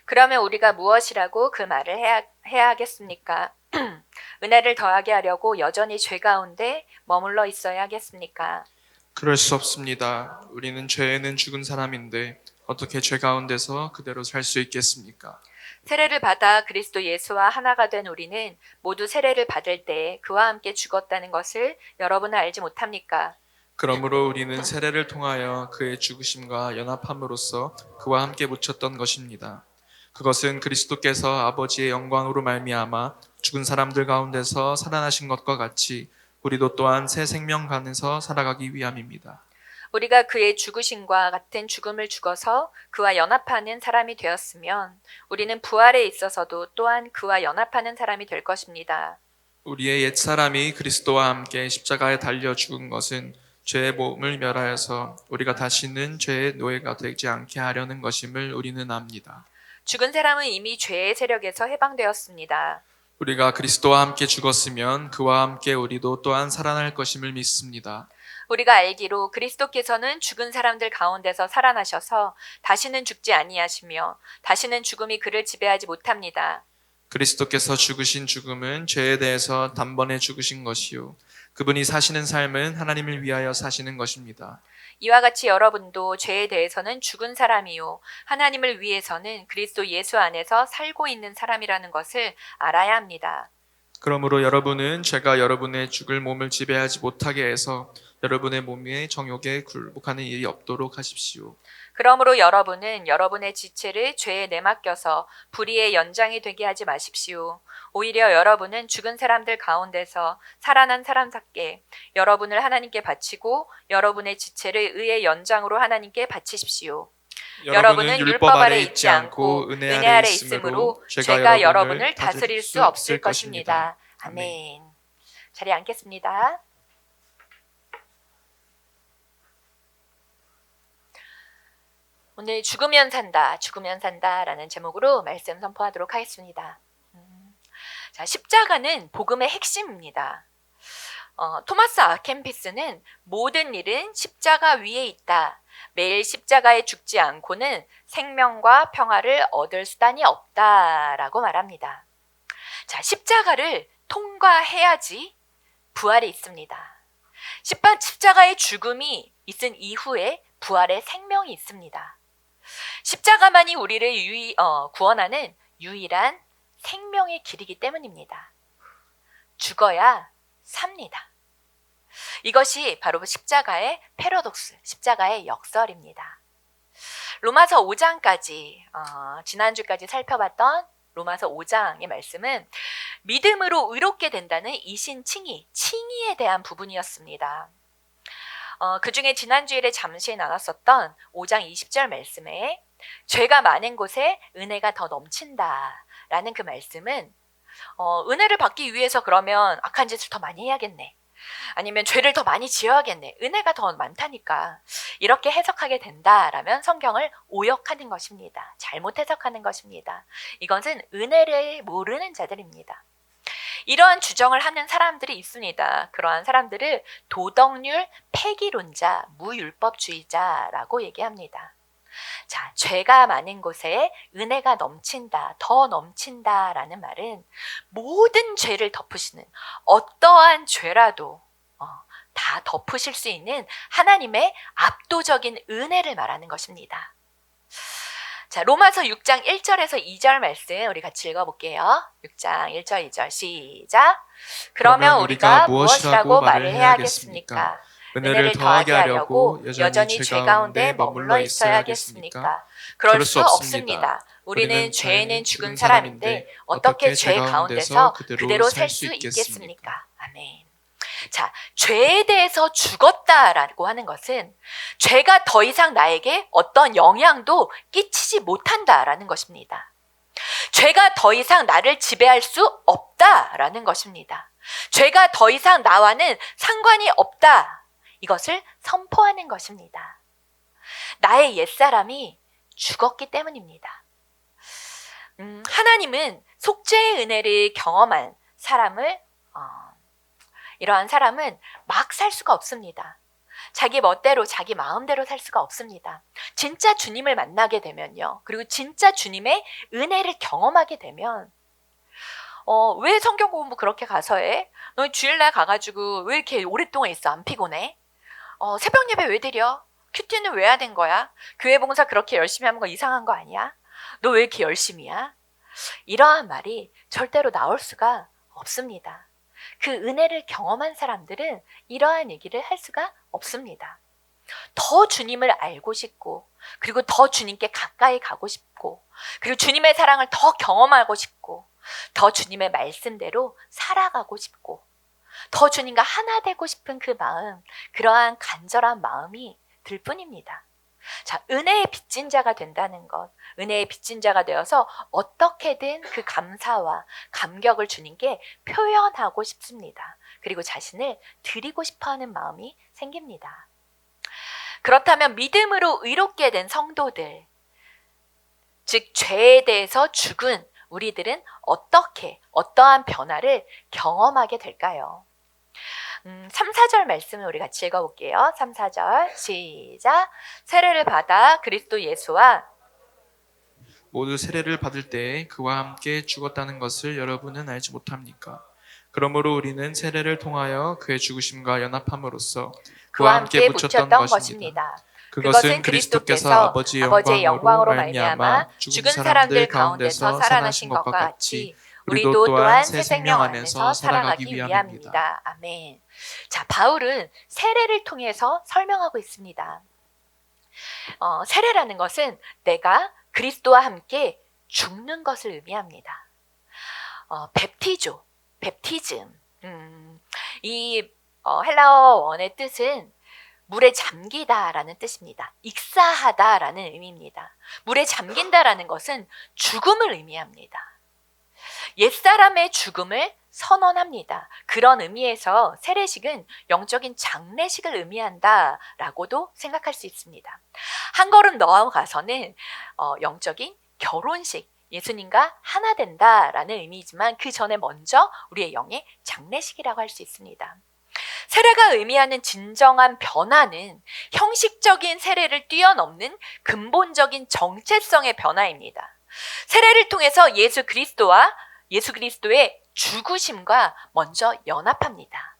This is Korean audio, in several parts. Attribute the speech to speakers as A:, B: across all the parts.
A: 그러면 우리가 무엇이라고 그 말을 해야 하겠습니까? 은혜를 더하게 하려고 여전히 죄 가운데 머물러 있어야 하겠습니까?
B: 그럴 수 없습니다. 우리는 죄에는 죽은 사람인데 어떻게 죄 가운데서 그대로 살 수 있겠습니까?
A: 세례를 받아 그리스도 예수와 하나가 된 우리는 모두 세례를 받을 때 그와 함께 죽었다는 것을 여러분은 알지 못합니까?
B: 그러므로 우리는 세례를 통하여 그의 죽으심과 연합함으로써 그와 함께 묻혔던 것입니다. 그것은 그리스도께서 아버지의 영광으로 말미암아 죽은 사람들 가운데서 살아나신 것과 같이 우리도 또한 새 생명 안에서 살아가기 위함입니다.
A: 우리가 그의 죽으심과 같은 죽음을 죽어서 그와 연합하는 사람이 되었으면 우리는 부활에 있어서도 또한 그와 연합하는 사람이 될 것입니다.
B: 우리의 옛 사람이 그리스도와 함께 십자가에 달려 죽은 것은 죄의 몸을 멸하여서 우리가 다시는 죄의 노예가 되지 않게 하려는 것임을 우리는 압니다.
A: 죽은 사람은 이미 죄의 세력에서 해방되었습니다.
B: 우리가 그리스도와 함께 죽었으면 그와 함께 우리도 또한 살아날 것임을 믿습니다.
A: 우리가 알기로 그리스도께서는 죽은 사람들 가운데서 살아나셔서 다시는 죽지 아니하시며 다시는 죽음이 그를 지배하지 못합니다.
B: 그리스도께서 죽으신 죽음은 죄에 대해서 단번에 죽으신 것이요 그분이 사시는 삶은 하나님을 위하여 사시는 것입니다.
A: 이와 같이 여러분도 죄에 대해서는 죽은 사람이요 하나님을 위해서는 그리스도 예수 안에서 살고 있는 사람이라는 것을 알아야 합니다.
B: 그러므로 여러분은 죄가 여러분의 죽을 몸을 지배하지 못하게 해서 여러분의 몸의 정욕에 굴복하는 일이 없도록 하십시오.
A: 그러므로 여러분은 여러분의 지체를 죄에 내맡겨서 불의의 연장이 되게 하지 마십시오. 오히려 여러분은 죽은 사람들 가운데서 살아난 사람답게 여러분을 하나님께 바치고 여러분의 지체를 의의 연장으로 하나님께 바치십시오. 여러분은 율법 아래 있지 않고 은혜 아래 있으므로 죄가 여러분을 다스릴 수 없을 것입니다. 아멘. 자리에 앉겠습니다. 오늘 죽으면 산다 라는 제목으로 말씀 선포하도록 하겠습니다. 자, 십자가는 복음의 핵심입니다. 토마스 아켄피스는 모든 일은 십자가 위에 있다. 매일 십자가에 죽지 않고는 생명과 평화를 얻을 수단이 없다라고 말합니다. 자, 십자가를 통과해야지 부활이 있습니다. 십자가의 죽음이 있은 이후에 부활의 생명이 있습니다. 십자가만이 우리를 구원하는 유일한 생명의 길이기 때문입니다. 죽어야 삽니다. 이것이 바로 십자가의 패러독스, 십자가의 역설입니다. 로마서 5장까지 지난주까지 살펴봤던 로마서 5장의 말씀은 믿음으로 의롭게 된다는 칭의에 대한 부분이었습니다. 그 중에 지난주일에 잠시 나눴었던 5장 20절 말씀에 죄가 많은 곳에 은혜가 더 넘친다라는 그 말씀은 은혜를 받기 위해서 그러면 악한 짓을 더 많이 해야겠네. 아니면 죄를 더 많이 지어야겠네. 은혜가 더 많다니까. 이렇게 해석하게 된다라면 성경을 오역하는 것입니다. 잘못 해석하는 것입니다. 이것은 은혜를 모르는 자들입니다. 이러한 주장을 하는 사람들이 있습니다. 그러한 사람들을 도덕률 폐기론자, 무율법주의자라고 얘기합니다. 자, 죄가 많은 곳에 은혜가 넘친다, 더 넘친다라는 말은 모든 죄를 덮으시는 어떠한 죄라도 다 덮으실 수 있는 하나님의 압도적인 은혜를 말하는 것입니다. 자, 로마서 6장 1절에서 2절 말씀 우리 같이 읽어볼게요. 6장 1절 2절 시작. 그러면 우리가 무엇이라고 말을 해야 하겠습니까? 은혜를 더하게 하려고 여전히 죄 가운데 머물러 있어야 하겠습니까? 그럴 수 없습니다. 우리는 죄에는 죽은 사람인데 어떻게 죄 가운데서 그대로 살 수 있겠습니까? 아멘. 자, 죄에 대해서 죽었다라고 하는 것은 죄가 더 이상 나에게 어떤 영향도 끼치지 못한다라는 것입니다. 죄가 더 이상 나를 지배할 수 없다라는 것입니다. 죄가 더 이상 나와는 상관이 없다. 이것을 선포하는 것입니다. 나의 옛사람이 죽었기 때문입니다. 하나님은 속죄의 은혜를 경험한 사람을 이러한 사람은 막 살 수가 없습니다. 자기 멋대로 자기 마음대로 살 수가 없습니다. 진짜 주님을 만나게 되면요. 그리고 진짜 주님의 은혜를 경험하게 되면 왜 성경 공부 그렇게 가서 해? 너 주일날 가가지고 왜 이렇게 오랫동안 있어? 안 피곤해? 새벽 예배 왜 드려? 큐티는 왜 해야 된 거야? 교회 봉사 그렇게 열심히 하는 거 이상한 거 아니야? 너 왜 이렇게 열심히야? 이러한 말이 절대로 나올 수가 없습니다. 그 은혜를 경험한 사람들은 이러한 얘기를 할 수가 없습니다. 더 주님을 알고 싶고, 그리고 더 주님께 가까이 가고 싶고, 그리고 주님의 사랑을 더 경험하고 싶고, 더 주님의 말씀대로 살아가고 싶고, 더 주님과 하나 되고 싶은 그 마음, 그러한 간절한 마음이 들 뿐입니다. 자, 은혜의 빚진 자가 된다는 것, 은혜의 빚진 자가 되어서 어떻게든 그 감사와 감격을 주님께 표현하고 싶습니다. 그리고 자신을 드리고 싶어하는 마음이 생깁니다. 그렇다면 믿음으로 의롭게 된 성도들, 즉 죄에 대해서 죽은 우리들은 어떠한 변화를 경험하게 될까요? 3, 4절 말씀을 우리 같이 읽어볼게요. 3, 4절 시작. 세례를 받아 그리스도 예수와
B: 모두 세례를 받을 때에 그와 함께 죽었다는 것을 여러분은 알지 못합니까? 그러므로 우리는 세례를 통하여 그의 죽으심과 연합함으로써 그와 함께 묻혔던 것입니다. 그것은 그리스도께서 아버지의 영광으로 말미암아 죽은 사람들 가운데서 살아나신 것과 같이 우리도 또한 새 생명 안에서 살아가기 위함입니다.
A: 아멘. 자, 바울은 세례를 통해서 설명하고 있습니다. 세례라는 것은 내가 그리스도와 함께 죽는 것을 의미합니다. 베프티즘. 이 헬라어 원의 뜻은 물에 잠기다라는 뜻입니다. 익사하다라는 의미입니다. 물에 잠긴다라는 것은 죽음을 의미합니다. 옛사람의 죽음을 선언합니다. 그런 의미에서 세례식은 영적인 장례식을 의미한다라고도 생각할 수 있습니다. 한 걸음 나아가서는 영적인 결혼식, 예수님과 하나 된다라는 의미이지만 그 전에 먼저 우리의 영의 장례식이라고 할 수 있습니다. 세례가 의미하는 진정한 변화는 형식적인 세례를 뛰어넘는 근본적인 정체성의 변화입니다. 세례를 통해서 예수 그리스도의 죽으심과 먼저 연합합니다.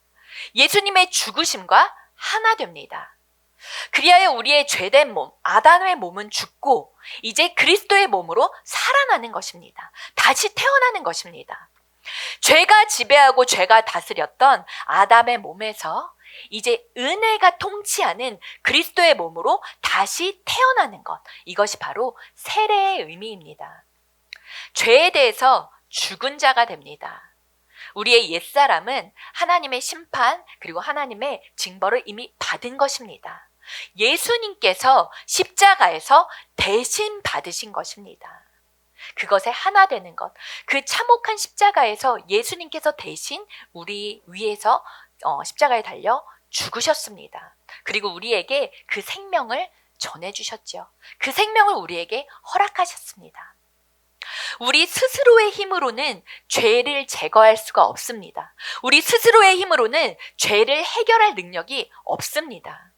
A: 예수님의 죽으심과 하나 됩니다. 그리하여 우리의 죄된 몸, 아담의 몸은 죽고 이제 그리스도의 몸으로 살아나는 것입니다. 다시 태어나는 것입니다. 죄가 지배하고 죄가 다스렸던 아담의 몸에서 이제 은혜가 통치하는 그리스도의 몸으로 다시 태어나는 것, 이것이 바로 세례의 의미입니다. 죄에 대해서 죽은 자가 됩니다. 우리의 옛사람은 하나님의 심판 그리고 하나님의 징벌을 이미 받은 것입니다. 예수님께서 십자가에서 대신 받으신 것입니다. 그것에 하나 되는 것, 그 참혹한 십자가에서 예수님께서 대신 우리 위해서 십자가에 달려 죽으셨습니다. 그리고 우리에게 그 생명을 전해주셨죠. 그 생명을 우리에게 허락하셨습니다. 우리 스스로의 힘으로는 죄를 제거할 수가 없습니다. 우리 스스로의 힘으로는 죄를 해결할 능력이 없습니다.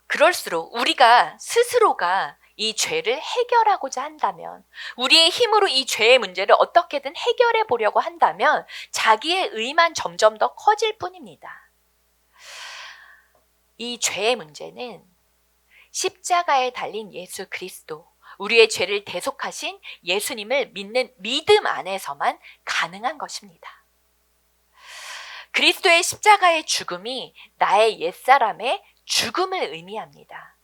A: 그럴수록 우리가 스스로가 이 죄를 해결하고자 한다면, 우리의 힘으로 이 죄의 문제를 어떻게든 해결해 보려고 한다면 자기의 의만 점점 더 커질 뿐입니다. 이 죄의 문제는 십자가에 달린 예수 그리스도, 우리의 죄를 대속하신 예수님을 믿는 믿음 안에서만 가능한 것입니다. 그리스도의 십자가의 죽음이 나의 옛사람의 죽음을 의미합니다.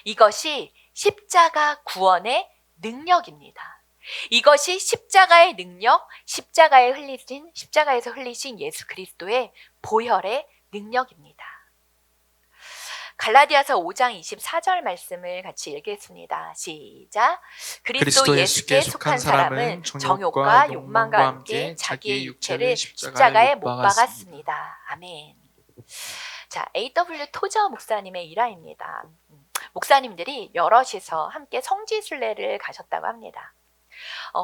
A: 이것이 십자가 구원의 능력입니다. 이것이 십자가의 능력, 십자가에서 흘리신 예수 그리스도의 보혈의 능력입니다. 갈라디아서 5장 24절 말씀을 같이 읽겠습니다. 시작. 그리스도 예수께 속한 사람은 정욕과 욕망과 함께 자기의 육체를 십자가에 못 박았습니다. 아멘. 자, A.W. 토저 목사님의 일화입니다. 목사님들이 여럿이서 함께 성지순례를 가셨다고 합니다.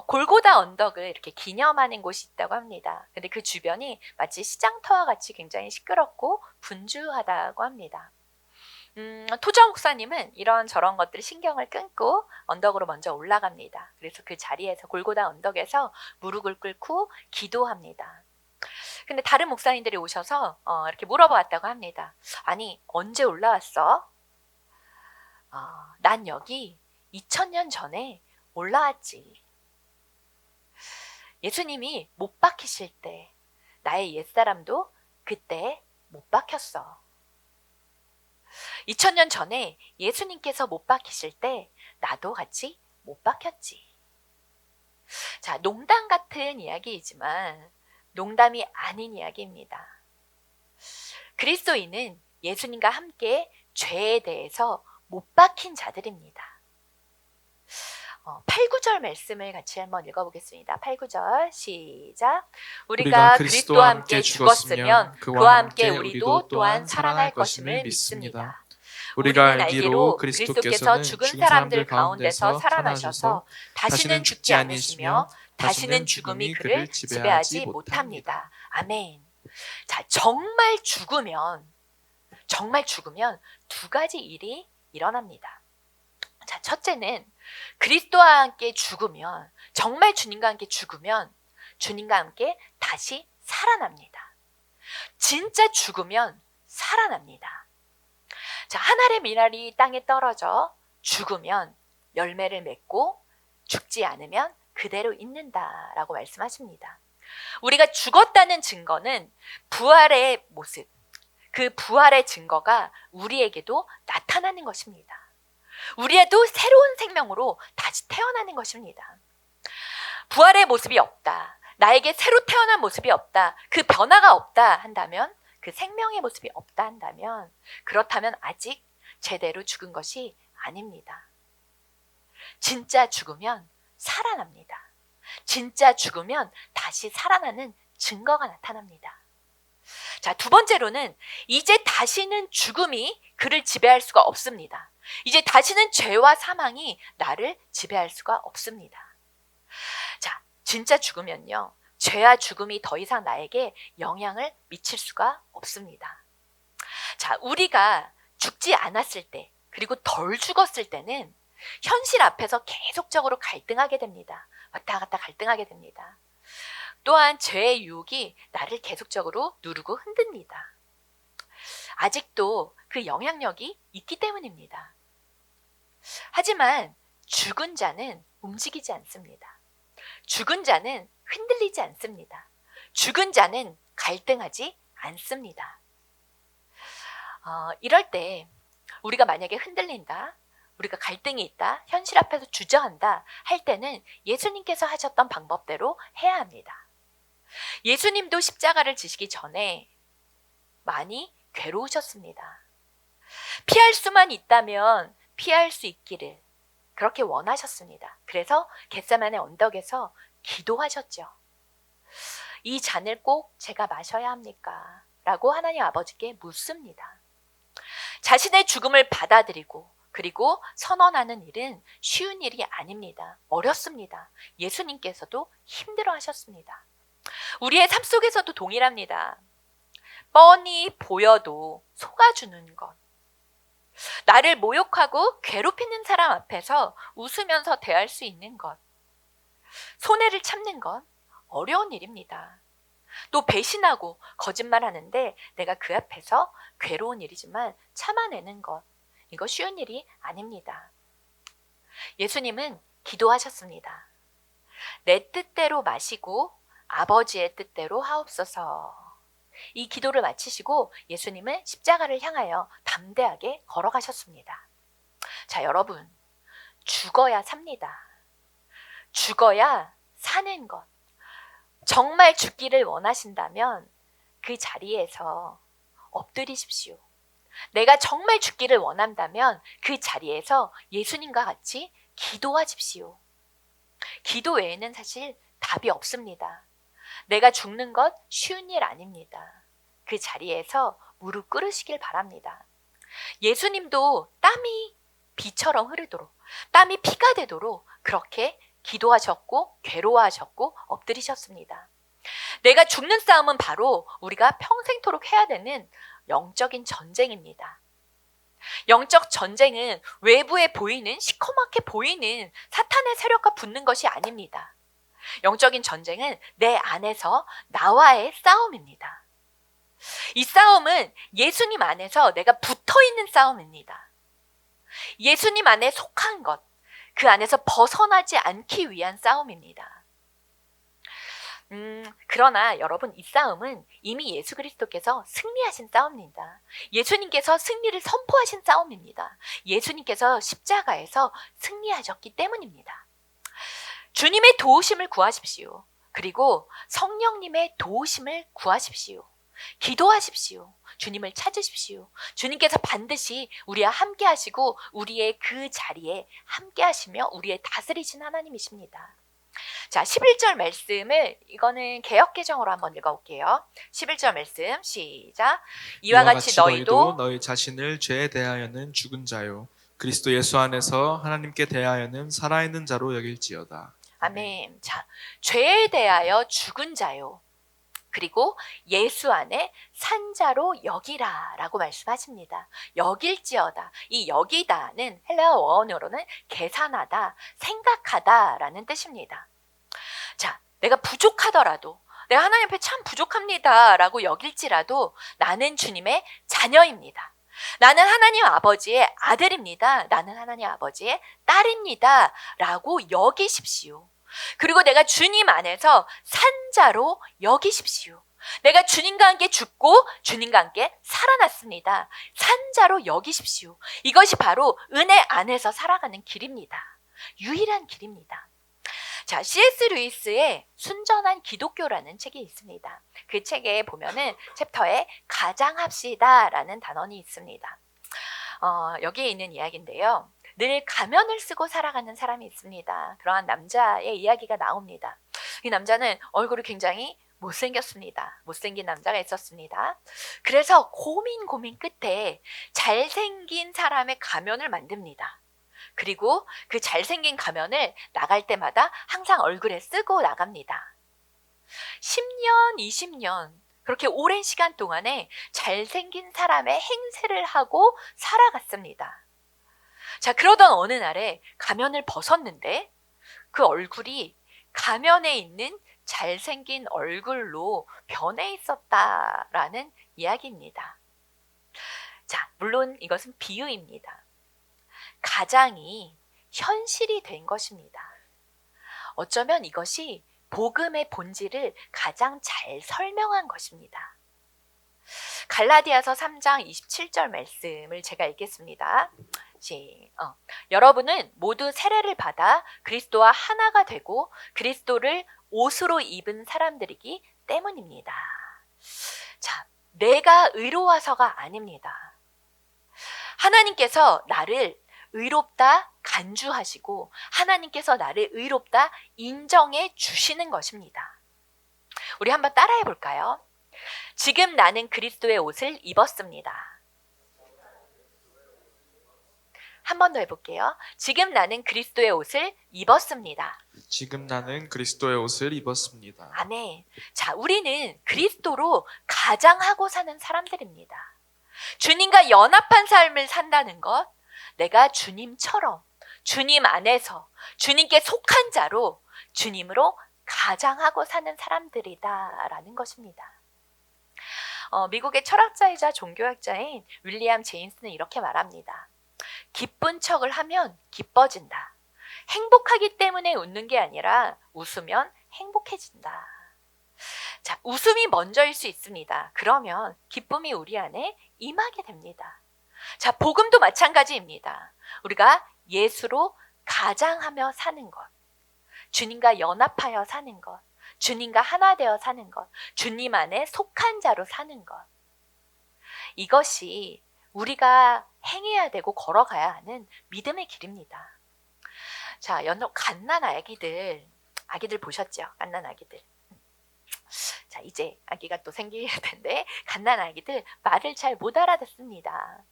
A: 골고다 언덕을 이렇게 기념하는 곳이 있다고 합니다. 근데 그 주변이 마치 시장터와 같이 굉장히 시끄럽고 분주하다고 합니다. 토저 목사님은 이런 저런 것들을 신경을 끊고 언덕으로 먼저 올라갑니다. 그래서 그 자리에서 골고다 언덕에서 무릎을 꿇고 기도합니다. 근데 다른 목사님들이 오셔서 이렇게 물어보았다고 합니다. 아니, 언제 올라왔어? 난 여기 2000년 전에 올라왔지. 예수님이 못 박히실 때 나의 옛사람도 그때 못 박혔어. 2000년 전에 예수님께서 못 박히실 때 나도 같이 못 박혔지. 자, 농담 같은 이야기이지만 농담이 아닌 이야기입니다. 그리스도인은 예수님과 함께 죄에 대해서 못 박힌 자들입니다. 8, 9절 말씀을 같이 한번 읽어보겠습니다. 8, 9절 시작. 우리가 그리스도와 함께 죽었으면 그와 함께 우리도 또한 살아날 것임을 믿습니다.
B: 우리가 알기로 그리스도께서 죽은 사람들 가운데서 살아나셔서
A: 다시는 죽지 않으시며 다시는 죽음이 그를 지배하지 못합니다. 아멘. 자, 정말 죽으면 두 가지 일이 일어납니다. 자, 첫째는 그리스도와 함께 죽으면, 정말 주님과 함께 죽으면 주님과 함께 다시 살아납니다. 진짜 죽으면 살아납니다. 자, 한 알의 미랄이 땅에 떨어져 죽으면 열매를 맺고 죽지 않으면 그대로 있는다라고 말씀하십니다. 우리가 죽었다는 증거는 부활의 모습, 그 부활의 증거가 우리에게도 나타나는 것입니다. 우리에도 새로운 생명으로 다시 태어나는 것입니다. 부활의 모습이 없다, 나에게 새로 태어난 모습이 없다, 그 변화가 없다 한다면, 그 생명의 모습이 없다 한다면, 그렇다면 아직 제대로 죽은 것이 아닙니다. 진짜 죽으면 살아납니다. 진짜 죽으면 다시 살아나는 증거가 나타납니다. 자, 두 번째로는 이제 다시는 죽음이 그를 지배할 수가 없습니다. 이제 다시는 죄와 사망이 나를 지배할 수가 없습니다. 자, 진짜 죽으면요, 죄와 죽음이 더 이상 나에게 영향을 미칠 수가 없습니다. 자, 우리가 죽지 않았을 때, 그리고 덜 죽었을 때는 현실 앞에서 계속적으로 갈등하게 됩니다. 왔다 갔다 갈등하게 됩니다. 또한 죄의 유혹이 나를 계속적으로 누르고 흔듭니다. 아직도 그 영향력이 있기 때문입니다. 하지만 죽은 자는 움직이지 않습니다. 죽은 자는 흔들리지 않습니다. 죽은 자는 갈등하지 않습니다. 이럴 때 우리가 만약에 흔들린다, 우리가 갈등이 있다, 현실 앞에서 주저한다 할 때는 예수님께서 하셨던 방법대로 해야 합니다. 예수님도 십자가를 지시기 전에 많이 괴로우셨습니다. 피할 수만 있다면 피할 수 있기를 그렇게 원하셨습니다. 그래서 겟세마네 언덕에서 기도하셨죠. 이 잔을 꼭 제가 마셔야 합니까? 라고 하나님 아버지께 묻습니다. 자신의 죽음을 받아들이고 그리고 선언하는 일은 쉬운 일이 아닙니다. 어렵습니다. 예수님께서도 힘들어 하셨습니다. 우리의 삶 속에서도 동일합니다. 뻔히 보여도 속아주는 것, 나를 모욕하고 괴롭히는 사람 앞에서 웃으면서 대할 수 있는 것, 손해를 참는 건 어려운 일입니다. 또 배신하고 거짓말하는데 내가 그 앞에서 괴로운 일이지만 참아내는 것, 이거 쉬운 일이 아닙니다. 예수님은 기도하셨습니다. 내 뜻대로 마시고 아버지의 뜻대로 하옵소서. 이 기도를 마치시고 예수님은 십자가를 향하여 담대하게 걸어가셨습니다. 자, 여러분, 죽어야 삽니다. 죽어야 사는 것. 정말 죽기를 원하신다면 그 자리에서 엎드리십시오. 내가 정말 죽기를 원한다면 그 자리에서 예수님과 같이 기도하십시오. 기도 외에는 사실 답이 없습니다. 내가 죽는 것 쉬운 일 아닙니다. 그 자리에서 무릎 꿇으시길 바랍니다. 예수님도 땀이 비처럼 흐르도록, 땀이 피가 되도록 그렇게 기도하셨고 괴로워하셨고 엎드리셨습니다. 내가 죽는 싸움은 바로 우리가 평생토록 해야 되는 영적인 전쟁입니다. 영적 전쟁은 외부에 보이는 시커멓게 보이는 사탄의 세력과 붙는 것이 아닙니다. 영적인 전쟁은 내 안에서 나와의 싸움입니다. 이 싸움은 예수님 안에서 내가 붙어있는 싸움입니다. 예수님 안에 속한 것, 그 안에서 벗어나지 않기 위한 싸움입니다. 그러나 여러분, 이 싸움은 이미 예수 그리스도께서 승리하신 싸움입니다. 예수님께서 승리를 선포하신 싸움입니다. 예수님께서 십자가에서 승리하셨기 때문입니다. 주님의 도우심을 구하십시오. 그리고 성령님의 도우심을 구하십시오. 기도하십시오. 주님을 찾으십시오. 주님께서 반드시 우리와 함께 하시고 우리의 그 자리에 함께 하시며 우리의 다스리신 하나님이십니다. 자, 11절 말씀을 이거는 개역개정으로 한번 읽어볼게요. 11절 말씀 시작. 이와 같이 너희도
B: 너희 자신을 죄에 대하여는 죽은 자요 그리스도 예수 안에서 하나님께 대하여는 살아있는 자로 여길지어다.
A: 아멘. 자, 죄에 대하여 죽은 자요 그리고 예수 안에 산 자로 여기라 라고 말씀하십니다. 여길지어다. 이 여기다는 헬라어 원어로는 계산하다, 생각하다 라는 뜻입니다. 자, 내가 부족하더라도, 내가 하나님 앞에 참 부족합니다 라고 여길지라도 나는 주님의 자녀입니다. 나는 하나님 아버지의 아들입니다. 나는 하나님 아버지의 딸입니다 라고 여기십시오. 그리고 내가 주님 안에서 산 자로 여기십시오. 내가 주님과 함께 죽고 주님과 함께 살아났습니다. 산 자로 여기십시오. 이것이 바로 은혜 안에서 살아가는 길입니다. 유일한 길입니다. 자, C.S. 루이스의 순전한 기독교라는 책이 있습니다. 그 책에 보면은 챕터에 가장합시다 라는 단원이 있습니다. 여기에 있는 이야기인데요. 늘 가면을 쓰고 살아가는 사람이 있습니다. 그러한 남자의 이야기가 나옵니다. 이 남자는 얼굴이 굉장히 못생겼습니다. 못생긴 남자가 있었습니다. 그래서 고민 끝에 잘생긴 사람의 가면을 만듭니다. 그리고 그 잘생긴 가면을 나갈 때마다 항상 얼굴에 쓰고 나갑니다. 10년, 20년 그렇게 오랜 시간 동안에 잘생긴 사람의 행세를 하고 살아갔습니다. 자, 그러던 어느 날에 가면을 벗었는데 그 얼굴이 가면에 있는 잘생긴 얼굴로 변해 있었다라는 이야기입니다. 자, 물론 이것은 비유입니다. 가장이 현실이 된 것입니다. 어쩌면 이것이 복음의 본질을 가장 잘 설명한 것입니다. 갈라디아서 3장 27절 말씀을 제가 읽겠습니다. 여러분은 모두 세례를 받아 그리스도와 하나가 되고 그리스도를 옷으로 입은 사람들이기 때문입니다. 자, 내가 의로워서가 아닙니다. 하나님께서 나를 의롭다 간주하시고 하나님께서 나를 의롭다 인정해 주시는 것입니다. 우리 한번 따라해 볼까요? 지금 나는 그리스도의 옷을 입었습니다. 한 번 더 해볼게요. 지금 나는 그리스도의 옷을 입었습니다.
B: 지금 나는 그리스도의 옷을 입었습니다.
A: 아멘. 자, 우리는 그리스도로 가장하고 사는 사람들입니다. 주님과 연합한 삶을 산다는 것, 내가 주님처럼 주님 안에서 주님께 속한 자로 주님으로 가장하고 사는 사람들이다라는 것입니다. 미국의 철학자이자 종교학자인 윌리엄 제임스는 이렇게 말합니다. 기쁜 척을 하면 기뻐진다. 행복하기 때문에 웃는 게 아니라 웃으면 행복해진다. 자, 웃음이 먼저일 수 있습니다. 그러면 기쁨이 우리 안에 임하게 됩니다. 자, 복음도 마찬가지입니다. 우리가 예수로 가장하며 사는 것, 주님과 연합하여 사는 것, 주님과 하나 되어 사는 것, 주님 안에 속한 자로 사는 것, 이것이 우리가 행해야 되고 걸어가야 하는 믿음의 길입니다. 자, 갓난 아기들 보셨죠? 갓난 아기들. 자, 이제 아기가 또 생길 텐데 갓난 아기들 말을 잘 못 알아듣습니다.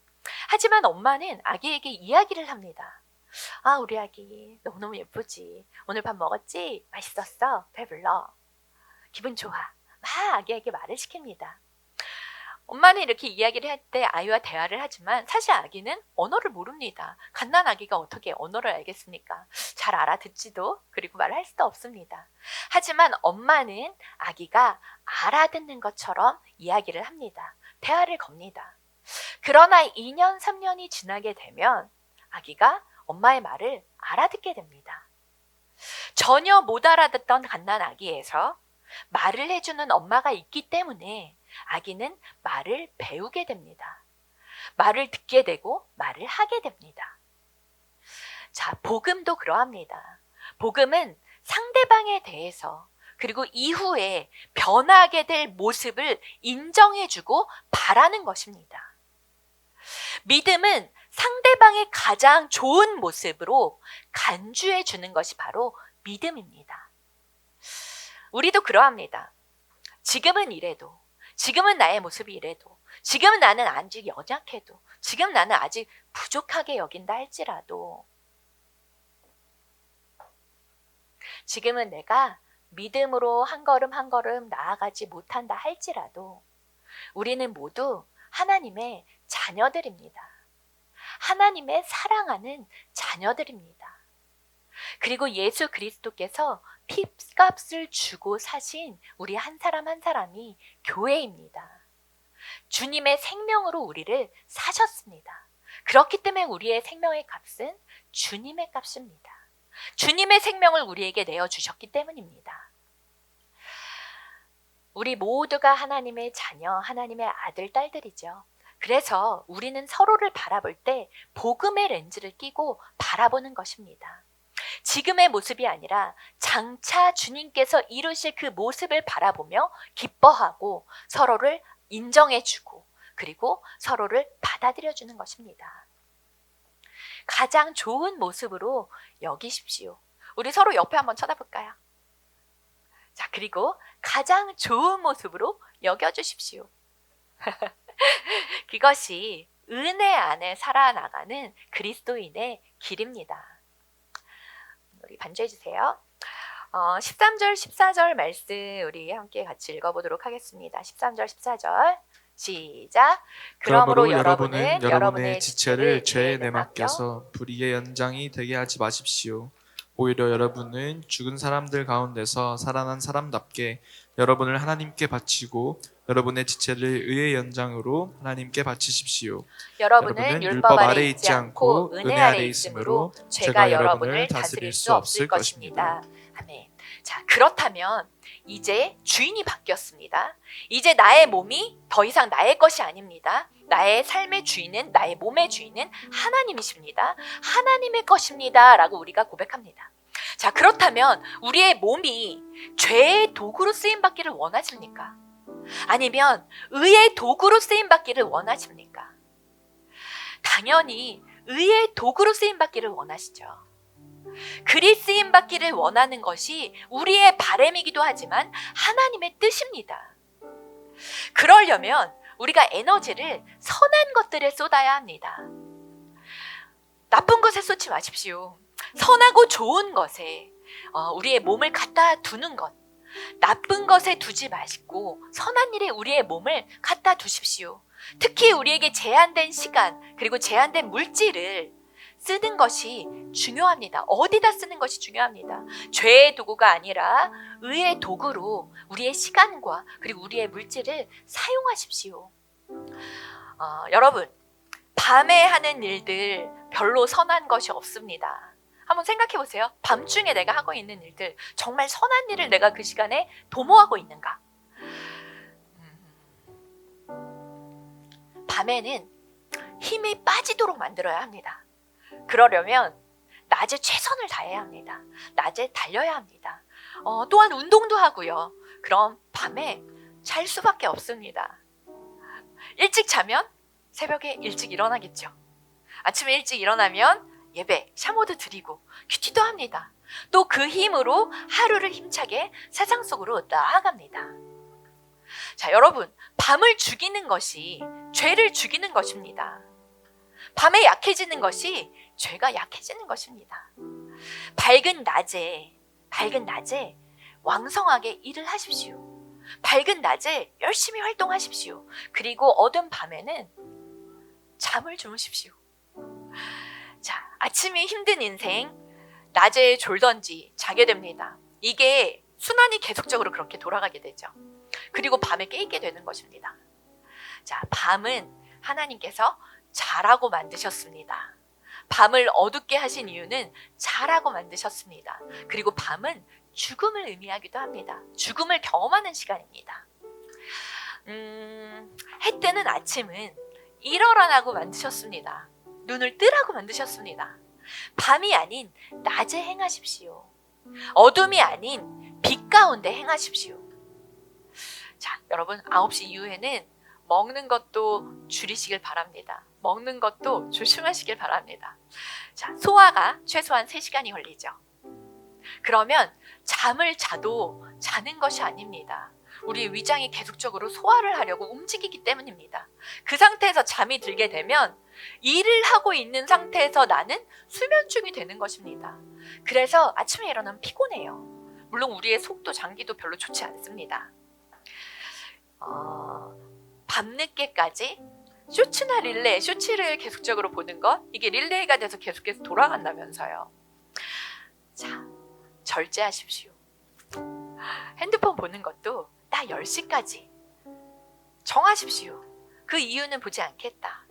A: 하지만 엄마는 아기에게 이야기를 합니다. 아, 우리 아기 너무너무 예쁘지? 오늘 밥 먹었지? 맛있었어? 배불러? 기분 좋아? 막 아기에게 말을 시킵니다. 엄마는 이렇게 이야기를 할 때 아이와 대화를 하지만 사실 아기는 언어를 모릅니다. 갓난 아기가 어떻게 언어를 알겠습니까? 잘 알아듣지도 그리고 말할 수도 없습니다. 하지만 엄마는 아기가 알아듣는 것처럼 이야기를 합니다. 대화를 겁니다. 그러나 2년, 3년이 지나게 되면 아기가 엄마의 말을 알아듣게 됩니다. 전혀 못 알아듣던 갓난 아기에서 말을 해주는 엄마가 있기 때문에 아기는 말을 배우게 됩니다. 말을 듣게 되고 말을 하게 됩니다. 자, 복음도 그러합니다. 복음은 상대방에 대해서 그리고 이후에 변하게 될 모습을 인정해주고 바라는 것입니다. 믿음은 상대방의 가장 좋은 모습으로 간주해 주는 것이 바로 믿음입니다. 우리도 그러합니다. 지금은 이래도, 지금은 나의 모습이 이래도, 지금은 나는 아직 연약해도, 지금 나는 아직 부족하게 여긴다 할지라도, 지금은 내가 믿음으로 한 걸음 한 걸음 나아가지 못한다 할지라도, 우리는 모두 하나님의 자녀들입니다. 하나님의 사랑하는 자녀들입니다. 그리고 예수 그리스도께서 피값을 주고 사신 우리 한 사람 한 사람이 교회입니다. 주님의 생명으로 우리를 사셨습니다. 그렇기 때문에 우리의 생명의 값은 주님의 값입니다. 주님의 생명을 우리에게 내어주셨기 때문입니다. 우리 모두가 하나님의 자녀, 하나님의 아들, 딸들이죠. 그래서 우리는 서로를 바라볼 때 복음의 렌즈를 끼고 바라보는 것입니다. 지금의 모습이 아니라 장차 주님께서 이루실 그 모습을 바라보며 기뻐하고 서로를 인정해주고 그리고 서로를 받아들여주는 것입니다. 가장 좋은 모습으로 여기십시오. 우리 서로 옆에 한번 쳐다볼까요? 자, 그리고 가장 좋은 모습으로 여겨주십시오. 그것이 은혜 안에 살아나가는 그리스도인의 길입니다. 우리 반주해 주세요. 13절, 14절 말씀 우리 함께 같이 읽어보도록 하겠습니다. 13절, 14절 시작.
B: 그러므로 여러분은 여러분의 지체를 죄에 내맡겨서 불의의 연장이 되게 하지 마십시오. 오히려 여러분은 죽은 사람들 가운데서 살아난 사람답게 여러분을 하나님께 바치고 여러분의 지체를 의의 연장으로 하나님께 바치십시오.
A: 여러분은 율법 아래 있지 않고 은혜 아래 있으므로 죄가 여러분을 다스릴 수 없을 것입니다. 아멘. 자, 그렇다면 이제 주인이 바뀌었습니다. 이제 나의 몸이 더 이상 나의 것이 아닙니다. 나의 삶의 주인은, 나의 몸의 주인은 하나님이십니다. 하나님의 것입니다. 라고 우리가 고백합니다. 자, 그렇다면 우리의 몸이 죄의 도구로 쓰임받기를 원하십니까? 아니면 의의 도구로 쓰임받기를 원하십니까? 당연히 의의 도구로 쓰임받기를 원하시죠. 그리 쓰임받기를 원하는 것이 우리의 바람이기도 하지만 하나님의 뜻입니다. 그러려면 우리가 에너지를 선한 것들에 쏟아야 합니다. 나쁜 것에 쏟지 마십시오. 선하고 좋은 것에 우리의 몸을 갖다 두는 것, 나쁜 것에 두지 마시고 선한 일에 우리의 몸을 갖다 두십시오. 특히 우리에게 제한된 시간 그리고 제한된 물질을 쓰는 것이 중요합니다. 어디다 쓰는 것이 중요합니다. 죄의 도구가 아니라 의의 도구로 우리의 시간과 그리고 우리의 물질을 사용하십시오. 여러분, 밤에 하는 일들 별로 선한 것이 없습니다. 한번 생각해 보세요. 밤중에 내가 하고 있는 일들, 정말 선한 일을 내가 그 시간에 도모하고 있는가? 밤에는 힘이 빠지도록 만들어야 합니다. 그러려면 낮에 최선을 다해야 합니다. 낮에 달려야 합니다. 또한 운동도 하고요. 그럼 밤에 잘 수밖에 없습니다. 일찍 자면 새벽에 일찍 일어나겠죠. 아침에 일찍 일어나면 예배, 샤워도 드리고 큐티도 합니다. 또 그 힘으로 하루를 힘차게 세상 속으로 나아갑니다. 자, 여러분, 밤을 죽이는 것이 죄를 죽이는 것입니다. 밤에 약해지는 것이 죄가 약해지는 것입니다. 밝은 낮에 왕성하게 일을 하십시오. 밝은 낮에 열심히 활동하십시오. 그리고 어두운 밤에는 잠을 주무십시오. 자, 아침이 힘든 인생, 낮에 졸던지 자게 됩니다. 이게 순환이 계속적으로 그렇게 돌아가게 되죠. 그리고 밤에 깨있게 되는 것입니다. 자, 밤은 하나님께서 자라고 만드셨습니다. 밤을 어둡게 하신 이유는 자라고 만드셨습니다. 그리고 밤은 죽음을 의미하기도 합니다. 죽음을 경험하는 시간입니다. 해 뜨는 아침은 일어나라고 만드셨습니다. 눈을 뜨라고 만드셨습니다. 밤이 아닌 낮에 행하십시오. 어둠이 아닌 빛 가운데 행하십시오. 자, 여러분 9시 이후에는 먹는 것도 줄이시길 바랍니다. 먹는 것도 조심하시길 바랍니다. 자, 소화가 최소한 3시간이 걸리죠. 그러면 잠을 자도 자는 것이 아닙니다. 우리 위장이 계속적으로 소화를 하려고 움직이기 때문입니다. 그 상태에서 잠이 들게 되면 일을 하고 있는 상태에서 나는 수면중이 되는 것입니다. 그래서 아침에 일어나면 피곤해요. 물론 우리의 속도 장기도 별로 좋지 않습니다. 밤늦게까지 쇼츠나 릴레이, 쇼츠를 계속적으로 보는 것, 이게 릴레이가 돼서 계속해서 돌아간다면서요. 자, 절제하십시오. 핸드폰 보는 것도 딱 10시까지 정하십시오. 그 이유는 보지 않겠다.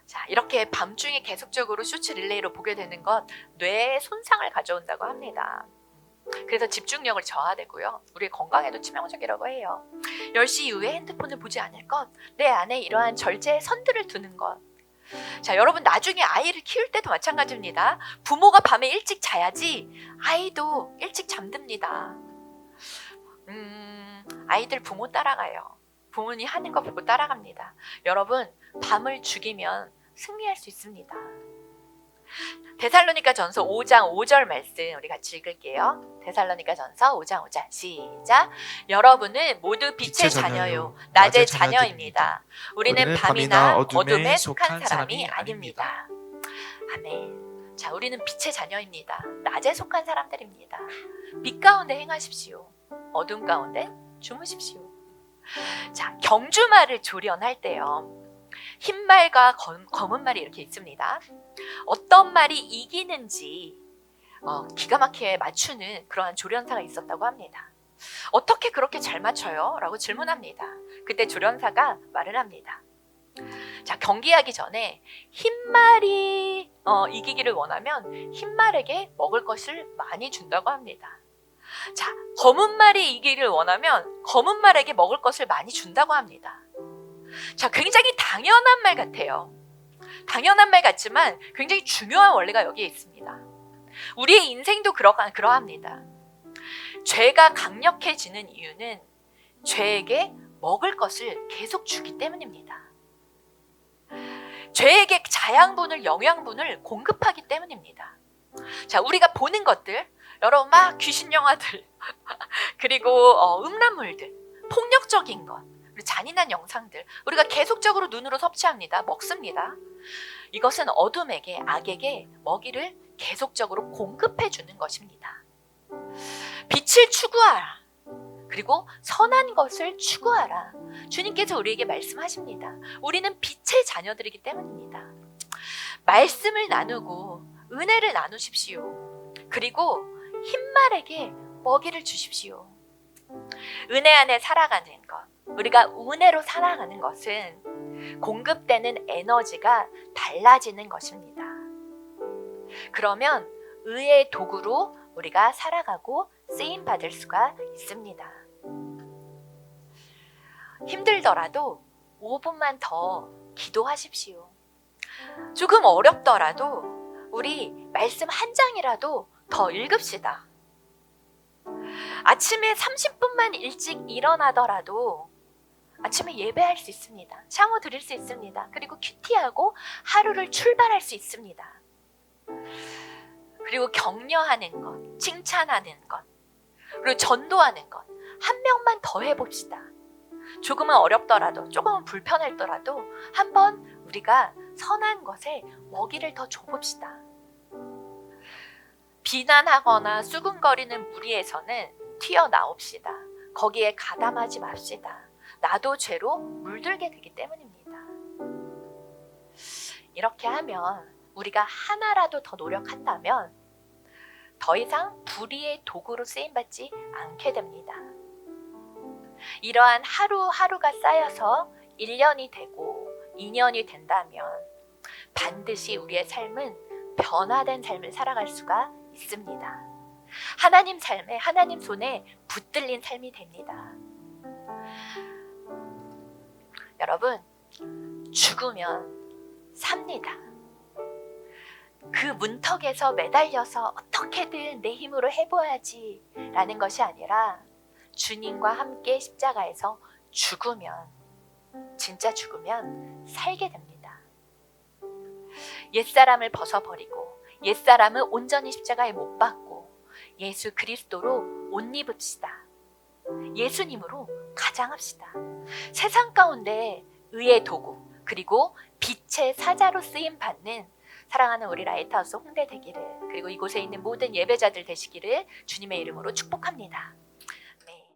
A: 자, 이렇게 밤중에 계속적으로 쇼츠 릴레이로 보게 되는 건 뇌에 손상을 가져온다고 합니다. 그래서 집중력을 저하되고요. 우리의 건강에도 치명적이라고 해요. 10시 이후에 핸드폰을 보지 않을 것, 내 안에 이러한 절제의 선들을 두는 것. 자, 여러분 나중에 아이를 키울 때도 마찬가지입니다. 부모가 밤에 일찍 자야지 아이도 일찍 잠듭니다. 아이들 부모 따라가요. 부모님 하는 거 보고 따라갑니다. 여러분 밤을 죽이면 승리할 수 있습니다. 데살로니가전서 5장 5절 말씀 우리 같이 읽을게요. 데살로니가전서 5장 5절 시작. 여러분은 모두 빛의 자녀요 낮의 자녀입니다. 우리는 밤이나 어둠에 속한 사람이 아닙니다. 아멘. 자, 우리는 빛의 자녀입니다. 낮에 속한 사람들입니다. 빛 가운데 행하십시오. 어둠 가운데 주무십시오. 자, 경주말을 조련할 때요, 흰 말과 검은 말이 이렇게 있습니다. 어떤 말이 이기는지 기가 막히게 맞추는 그러한 조련사가 있었다고 합니다. 어떻게 그렇게 잘 맞춰요? 라고 질문합니다. 그때 조련사가 말을 합니다. 자, 경기하기 전에 흰 말이 이기기를 원하면 흰 말에게 먹을 것을 많이 준다고 합니다. 자, 검은 말이 이기기를 원하면 검은 말에게 먹을 것을 많이 준다고 합니다. 자, 굉장히 당연한 말 같아요. 당연한 말 같지만 굉장히 중요한 원리가 여기에 있습니다. 우리의 인생도 그러합니다. 죄가 강력해지는 이유는 죄에게 먹을 것을 계속 주기 때문입니다. 죄에게 자양분을, 영양분을 공급하기 때문입니다. 자, 우리가 보는 것들, 여러분 막 귀신 영화들 그리고 음란물들, 폭력적인 것, 잔인한 영상들, 우리가 계속적으로 눈으로 섭취합니다. 먹습니다. 이것은 어둠에게, 악에게 먹이를 계속적으로 공급해 주는 것입니다. 빛을 추구하라. 그리고 선한 것을 추구하라. 주님께서 우리에게 말씀하십니다. 우리는 빛의 자녀들이기 때문입니다. 말씀을 나누고 은혜를 나누십시오. 그리고 흰말에게 먹이를 주십시오. 은혜 안에 살아가는 것, 우리가 은혜로 살아가는 것은 공급되는 에너지가 달라지는 것입니다. 그러면 의의 도구로 우리가 살아가고 쓰임받을 수가 있습니다. 힘들더라도 5분만 더 기도하십시오. 조금 어렵더라도 우리 말씀 한 장이라도 더 읽읍시다. 아침에 30분만 일찍 일어나더라도 아침에 예배할 수 있습니다. 샤워 드릴 수 있습니다. 그리고 큐티하고 하루를 출발할 수 있습니다. 그리고 격려하는 것, 칭찬하는 것, 그리고 전도하는 것, 한 명만 더 해봅시다. 조금은 어렵더라도, 조금은 불편하더라도 한번 우리가 선한 것에 먹이를 더 줘봅시다. 비난하거나 수군거리는 무리에서는 튀어나옵시다. 거기에 가담하지 맙시다. 나도 죄로 물들게 되기 때문입니다. 이렇게 하면 우리가 하나라도 더 노력한다면 더 이상 불의의 도구로 쓰임받지 않게 됩니다. 이러한 하루하루가 쌓여서 1년이 되고 2년이 된다면 반드시 우리의 삶은 변화된 삶을 살아갈 수가 있습니다. 하나님 삶에, 하나님 손에 붙들린 삶이 됩니다. 여러분, 죽으면 삽니다. 그 문턱에서 매달려서 어떻게든 내 힘으로 해봐야지 라는 것이 아니라 주님과 함께 십자가에서 죽으면, 진짜 죽으면 살게 됩니다. 옛사람을 벗어버리고 옛사람은 온전히 십자가에 못 박고 예수 그리스도로 옷 입읍시다. 예수님으로 가장합시다. 세상 가운데 의의 도구 그리고 빛의 사자로 쓰임 받는 사랑하는 우리 라이트하우스 홍대 되기를, 그리고 이곳에 있는 모든 예배자들 되시기를 주님의 이름으로 축복합니다.